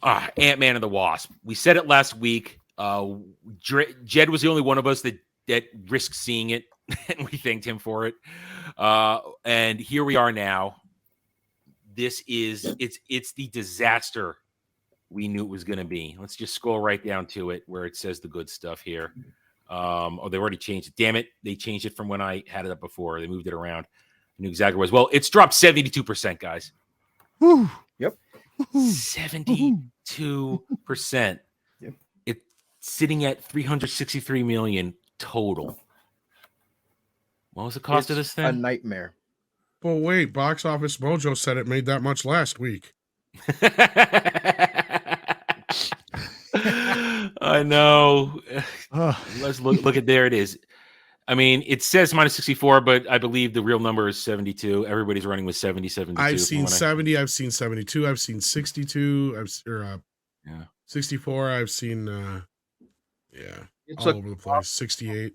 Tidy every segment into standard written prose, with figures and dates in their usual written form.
Ant-Man and the Wasp. We said it last week. Jed was the only one of us that risked seeing it, and we thanked him for it. And here we are now. This is it's the disaster we knew it was going to be. Let's just scroll right down to it where it says the good stuff here. They already changed it. Damn it. They changed it from when I had it up before. They moved it around. I knew exactly where it was. Well, it's dropped 72%, guys. Whew. Yep. 72%. Yep. It's sitting at 363 million total. What was the cost of this thing? A nightmare. Well, wait, Box Office Mojo said it made that much last week. I know. Let's look at there it is. I mean, it says minus 64, but I believe the real number is 72. Everybody's running with 70, 72. I've seen 70, I've seen 72, I've seen 62, 64, I've seen It's all over the place. 68.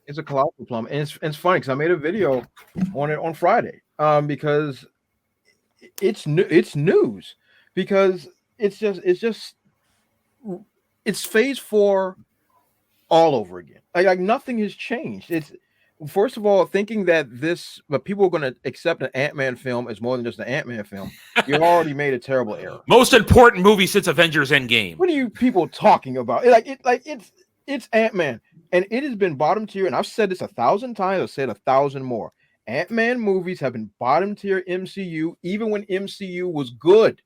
It's a colossal plum, and it's funny because I made a video on it on Friday because it's news because it's phase 4 all over again. Like nothing has changed. It's first of all thinking that people are going to accept an Ant-Man film as more than just an Ant-Man film. You've already made a terrible error. Most important movie since Avengers Endgame. What are you people talking about? It's Ant-Man. And it has been bottom tier, and I've said this 1,000 times. I've said 1,000 more. Ant-Man movies have been bottom tier MCU, even when MCU was good.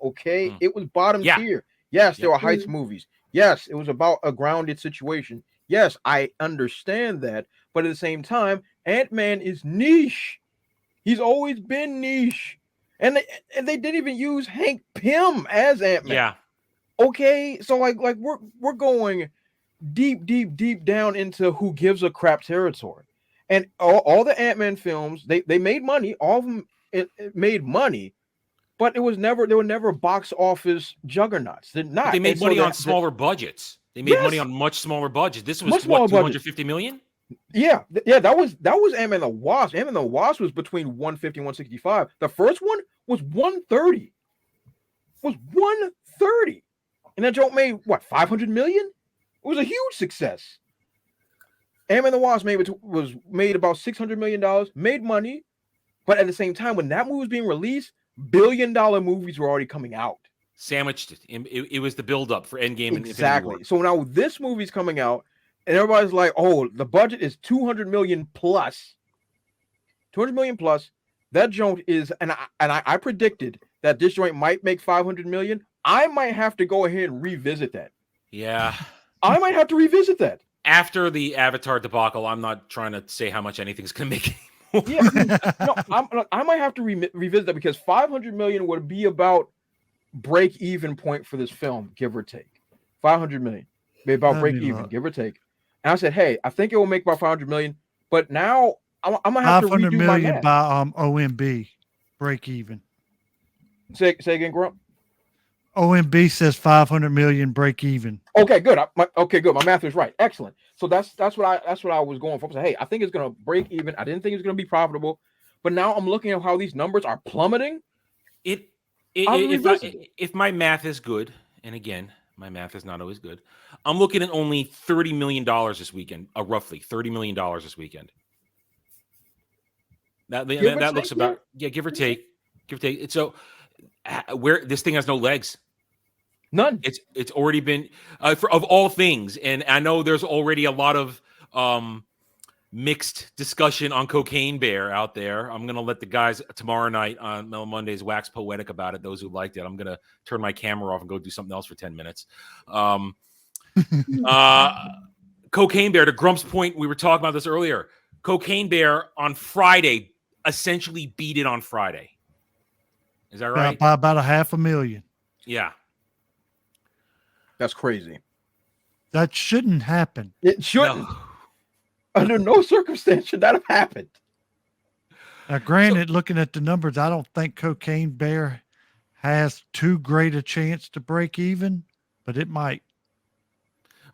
Okay, it was bottom tier. Yes, there were heist movies. Yes, it was about a grounded situation. Yes, I understand that, but at the same time, Ant-Man is niche. He's always been niche, and they didn't even use Hank Pym as Ant-Man. Yeah. Okay, so like we're going deep down into who gives a crap territory, and all the Ant-Man films they made money. All of them it made money, but they were never box office juggernauts. They're not. They made money on smaller budgets. They made money on much smaller budgets. This was what, 250 million? Yeah, that was Ant-Man the Wasp. Ant-Man the Wasp was between 150 and 165. The first one was 130. And that joke made what, 500 million? It was a huge success. Ant-Man the Wasp was made about $600 million, made money, but at the same time, when that movie was being released, billion-dollar movies were already coming out. Sandwiched it. It was the build-up for Endgame. Exactly. And so now this movie's coming out, and everybody's like, "Oh, the budget is 200 million plus. 200 million plus." That joint is, and I predicted that this joint might make 500 million. I might have to go ahead and revisit that. Yeah. I might have to revisit that. After the Avatar debacle, I'm not trying to say how much anything's going to make anymore. Yeah, no, I might have to revisit that because 500 million would be about break-even point for this film, give or take. 500 million. Be about break-even, give or take. And I said, hey, I think it will make about 500 million, but now I'm going to have to redo my math. 500 million by OMB, break-even. Say again, Grump. OMB says 500 million break even. Okay, good. Good. My math is right. Excellent. So that's what I was going for. I said, hey, I think it's going to break even. I didn't think it's going to be profitable, but now I'm looking at how these numbers are plummeting. If my math is good, and again, my math is not always good, I'm looking at only $30 million this weekend. Roughly $30 million this weekend. That looks about give or take. So where this thing has no legs. None. It's already been of all things, and I know there's already a lot of mixed discussion on Cocaine Bear out there. I'm gonna let the guys tomorrow night on Mellow Mondays wax poetic about it. Those who liked it, I'm gonna turn my camera off and go do something else for 10 minutes. Cocaine Bear, to Grump's point, we were talking about this earlier. Cocaine Bear on Friday essentially beat it on Friday. Is that right? By about 500,000. Yeah. That's crazy. That shouldn't happen. It shouldn't. No. Under no circumstance should that have happened. Now, granted, looking at the numbers, I don't think Cocaine Bear has too great a chance to break even, but it might.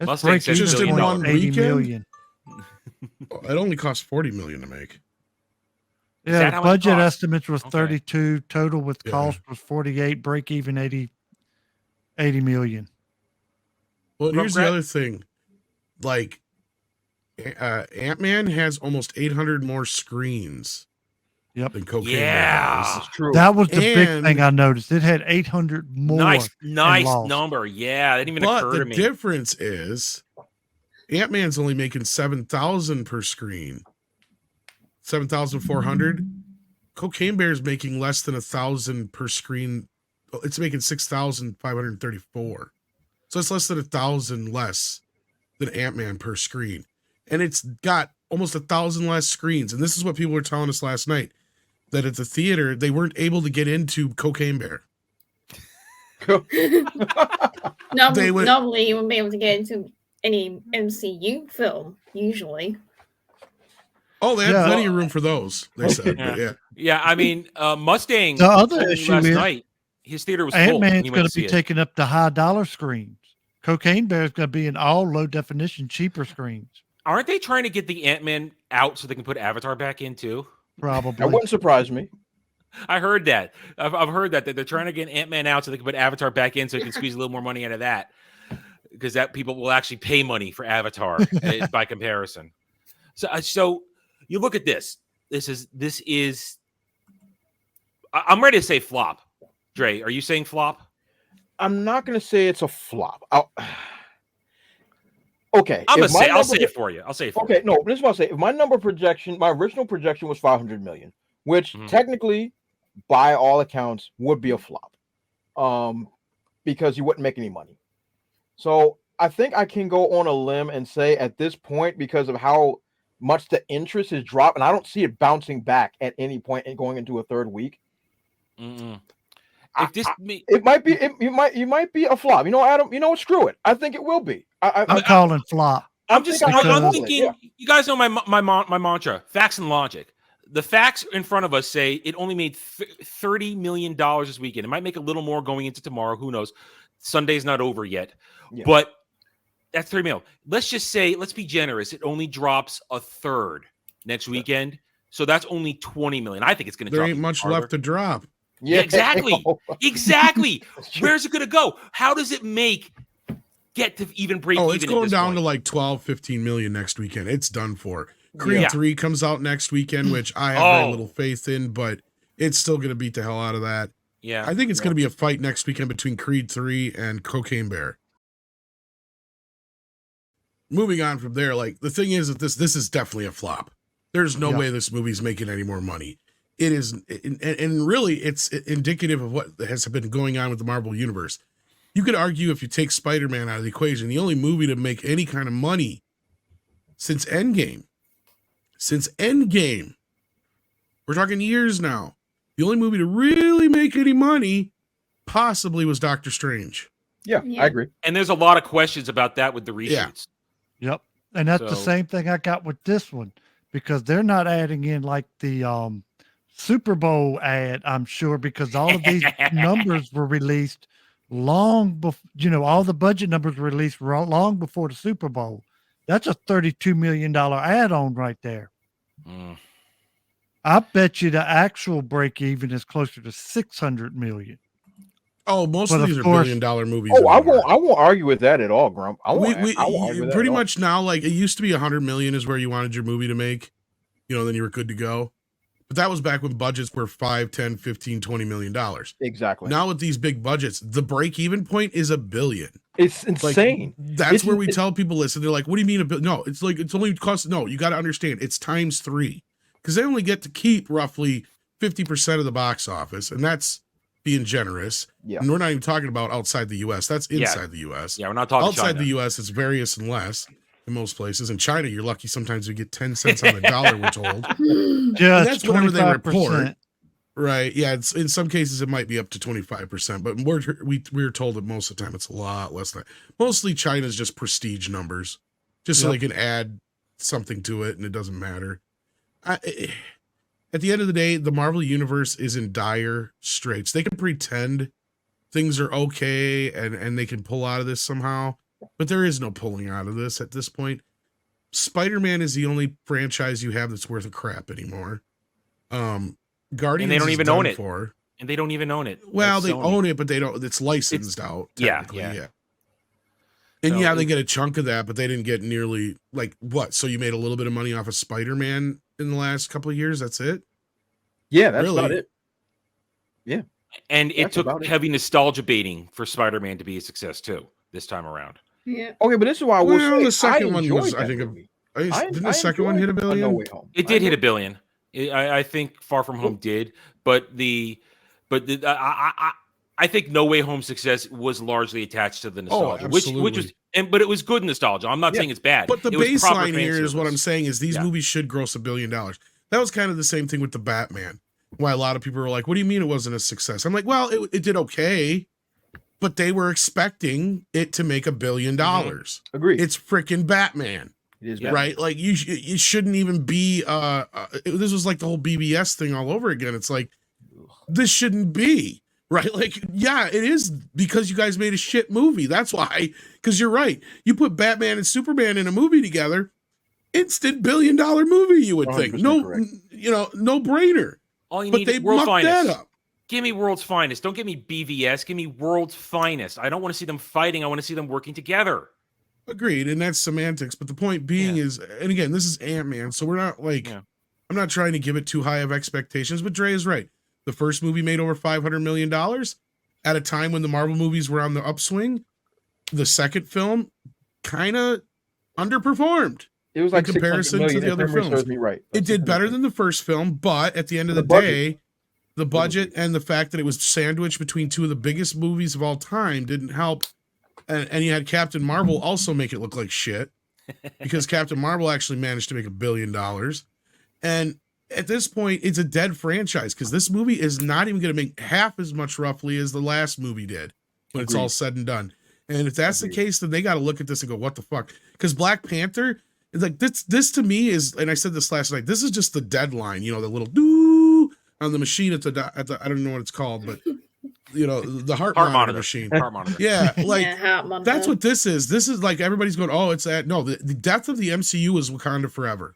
Let's break just in one weekend. Million. It only costs 40 million to make. Yeah, the budget estimates was 32, total with cost was 48, break even 80 million. Well, Grump here's the Grab? other thing. Like, Ant-Man has almost 800 more screens Yep. than Cocaine Bear Yeah. does. It's true. That was the big And- thing I noticed. It had 800 more. Nice and lost. number. Yeah, that didn't even But occur the to me. difference is Ant-Man's only making 7,000 per screen. 7,400. Cocaine Bear is making less than 1,000 per screen. It's making 6,534. So it's less than 1,000 less than Ant-Man per screen. And it's got almost 1,000 less screens. And this is what people were telling us last night, that at the theater, they weren't able to get into Cocaine Bear. They would- Normally, you wouldn't be able to get into any MCU film, usually. Oh, they had Yeah. plenty of room for those, they said. Yeah. But yeah. Yeah, I mean, Mustang The other told me issue last is night, his theater was full. when Ant-Man's he going went to be see it. taking up the high dollar screens. Cocaine Bear is going to be in all low definition, cheaper screens. Aren't they trying to get the Ant-Man out so they can put Avatar back in too? Probably. That wouldn't surprise me. I heard that. I've heard that they're trying to get Ant-Man out so they can put Avatar back in so they can squeeze a little more money out of that, because that people will actually pay money for Avatar by comparison. So you look at this. This is. I'm ready to say flop. Dre, are you saying flop? I'm not going to say it's a flop. Okay. I'm gonna if my say. I'll number- say it for you. I'll say it for Okay, you. no, this is what I'll say. If my original projection was 500 million, which Mhm. technically, by all accounts, would be a flop, because you wouldn't make any money. So I think I can go on a limb and say at this point, because of how much the interest has dropped, and I don't see it bouncing back at any point and going into a third week. Mm-mm. I- If this, It might be. You might be a flop. You know, Adam. You know, screw it. I think it will be. I'm calling flop. I'm just. think I I'm will. thinking. Yeah. You guys know my mantra: facts and logic. The facts in front of us say it only made $30 million this weekend. It might make a little more going into tomorrow. Who knows? Sunday's not over yet, Yeah. but that's $30 million. Let's just say, let's be generous. It only drops a third next weekend, so that's only $20 million. I think it's going to There drop. ain't even much farther. left to drop. Yeah, exactly. Exactly. That's true. Where's it going to go? How does it get to even break Oh, even? it's at going this down point? to like 12, 15 million next weekend. It's done for. Creed Yeah. 3 comes out next weekend, which I have Oh. very little faith in, but it's still going to beat the hell out of that. Yeah. I think it's going to be a fight next weekend between Creed 3 and Cocaine Bear. Moving on from there, like, the thing is that this is definitely a flop. There's no Yeah. way this movie's making any more money. It is, and really, it's indicative of what has been going on with the Marvel Universe. You could argue, if you take Spider-Man out of the equation, the only movie to make any kind of money since Endgame, we're talking years now, the only movie to really make any money possibly was Doctor Strange. Yeah, Yeah. I agree. And there's a lot of questions about that with the reshoots. Yeah. Yep. And that's the So- same thing I got with this one, because they're not adding in like the Super Bowl ad, I'm sure, because all of these numbers were released long before, all the budget numbers were released long before the Super Bowl. That's a $32 million add-on right there. Mm. I bet you the actual break even is closer to 600 million. Oh, most But of of these are course- $1 billion movies. Oh, I anymore. won't argue with that at all, Grump. I won't argue with that pretty at all. much now, like, it used to be 100 million is where you wanted your movie to make, then you were good to go. But that was back when budgets were 5, 10, 15, 20 million dollars. Exactly. Now with these big budgets, the break even point is $1 billion. It's Like, insane. that's It's- where we it's- tell people, listen, they're like, what do you mean $1 billion? No, it's like, it's only cost. No, you got to understand, it's times 3, because they only get to keep roughly 50% of the box office. And that's being generous. Yeah. And we're not even talking about outside the US. That's inside the US. Yeah, we're not talking Outside China. the US, it's various and less in most places. In China, you're lucky sometimes you get 10 cents on the dollar, we're told. Yeah, And that's whatever they report. 25%. Right. Yeah. It's, in some cases, it might be up to 25%, but we're told that most of the time it's a lot less than that. Mostly China's just prestige numbers, just so Yep. they can add something to it, and it doesn't matter. At the end of the day, the Marvel Universe is in dire straits. They can pretend things are okay and they can pull out of this somehow, but there is no pulling out of this at this point. Spider-Man is the only franchise you have that's worth a crap anymore. Guardians don't is even done own it. for. and they don't even own it. Well, That's they Sony. own it, but they don't. It's licensed out. yeah, Technically, yeah. And So yeah, they get a chunk of that, but they didn't get nearly like what? So you made a little bit of money off of Spider-Man in the last couple of years. That's it. Yeah, that's Really? about it. And it That's about took it. heavy nostalgia baiting for Spider-Man to be a success too this time around. Yeah. Okay, but this is why I will Well, say the second I one enjoyed was, I that think, movie. didn't the second one hit a enjoyed No billion? Way Home. It did hit $1 billion. I think Far From Home did, but I think No Way Home success was largely attached to the nostalgia, which was absolutely. but it was good nostalgia. I'm not Yeah. saying it's bad, But the it was proper baseline fan here is what service. I'm saying is these Yeah. movies should gross $1 billion. That was kind of the same thing with the Batman. Why a lot of people were like, "What do you mean it wasn't a success?" I'm like, "Well, it did okay, but they were expecting it to make $1 billion. Agreed. It's freaking Batman." It is Yeah. bad. Right, like you shouldn't even be this was like the whole BBS thing all over again. It's like this shouldn't be right. Like, yeah, it is because you guys made a shit movie. That's why. Because you're right, you put Batman and Superman in a movie together, instant $1 billion movie, you would think. 100% No, correct. no brainer. All you But need they is world's mucked that finest. up. Give me world's finest. Don't give me BVS. Give me world's finest. I don't want to see them fighting. I want to see them working together. Agreed, and that's semantics. But the point being is, and again, this is Ant-Man, so we're not like, Yeah. I'm not trying to give it too high of expectations, but Dre is right. The first movie made over $500 million at a time when the Marvel movies were on the upswing. The second film kind of underperformed. It was like in comparison 600 million, to the if other memory films. serves me right. It did better than the first film, but at the end of the day, the budget and the fact that it was sandwiched between two of the biggest movies of all time didn't help. And you had Captain Marvel also make it look like shit because Captain Marvel actually managed to make $1 billion. And at this point, it's a dead franchise because this movie is not even going to make half as much roughly as the last movie did when it's all said and done. And if that's the case, then they got to look at this and go, what the fuck? Because Black Panther is like, this to me is, and I said this last night, this is just the deadline, the little doo on the machine at the I don't know what it's called, but the heart monitor machine. Heart monitor. Yeah, like Yeah, that's what this is. This is like everybody's going, oh, it's that. No, the death of the MCU is Wakanda Forever.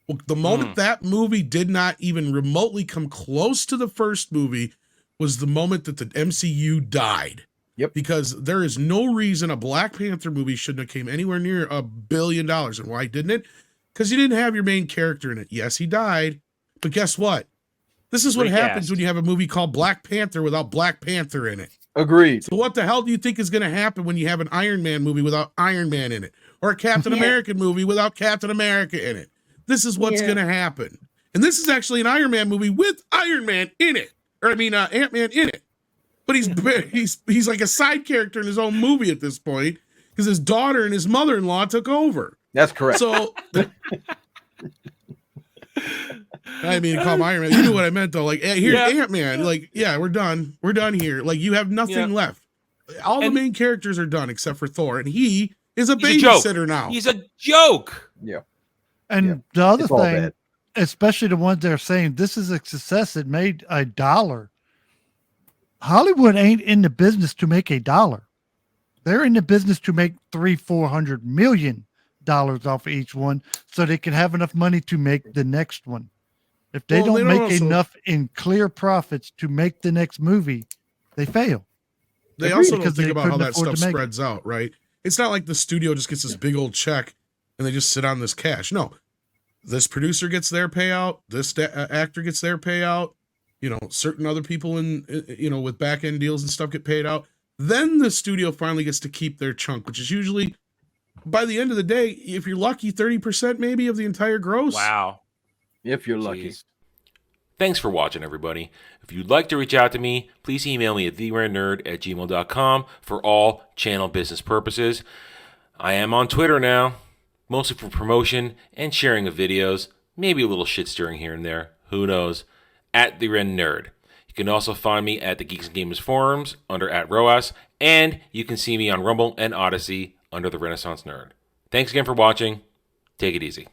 Well, the moment that movie did not even remotely come close to the first movie was the moment that the MCU died. Yep. Because there is no reason a Black Panther movie shouldn't have came anywhere near $1 billion. And why didn't it? Because you didn't have your main character in it. Yes, he died. But guess what? This is what happens when you have a movie called Black Panther without Black Panther in it. Agreed. So what the hell do you think is going to happen when you have an Iron Man movie without Iron Man in it? Or a Captain America movie without Captain America in it? This is what's going to happen. And this is actually an Iron Man movie with Iron Man in it. Or Ant-Man in it. But he's like a side character in his own movie at this point because his daughter and his mother-in-law took over. That's correct. So I didn't mean to call him Iron Man. You knew what I meant though. Like here's Ant-Man. Like, yeah, we're done. We're done here. Like you have nothing left. All the main characters are done except for Thor, and he is a babysitter now. He's a joke. Yeah. And the other It's all thing, bad. especially the ones that are saying this is a success, it made $1. Hollywood ain't in the business to make $1. They're in the business to make $300-400 million off of each one, so they can have enough money to make the next one. If they don't make enough in clear profits to make the next movie, they fail. They also don't think about how that stuff spreads out, right? It's not like the studio just gets this big old check and they just sit on this cash. No, this producer gets their payout. This actor gets their payout. Certain other people with back end deals and stuff get paid out. Then the studio finally gets to keep their chunk, which is usually, by the end of the day, if you're lucky, 30% maybe of the entire gross. Wow. If you're lucky. Thanks for watching, everybody. If you'd like to reach out to me, please email me at theranernerd@gmail.com for all channel business purposes. I am on Twitter now, mostly for promotion and sharing of videos, maybe a little shit stirring here and there. Who knows? @TheRenNerd. You can also find me at the Geeks and Gamers forums under @ROAS, and you can see me on Rumble and Odyssey under the Renaissance Nerd. Thanks again for watching. Take it easy.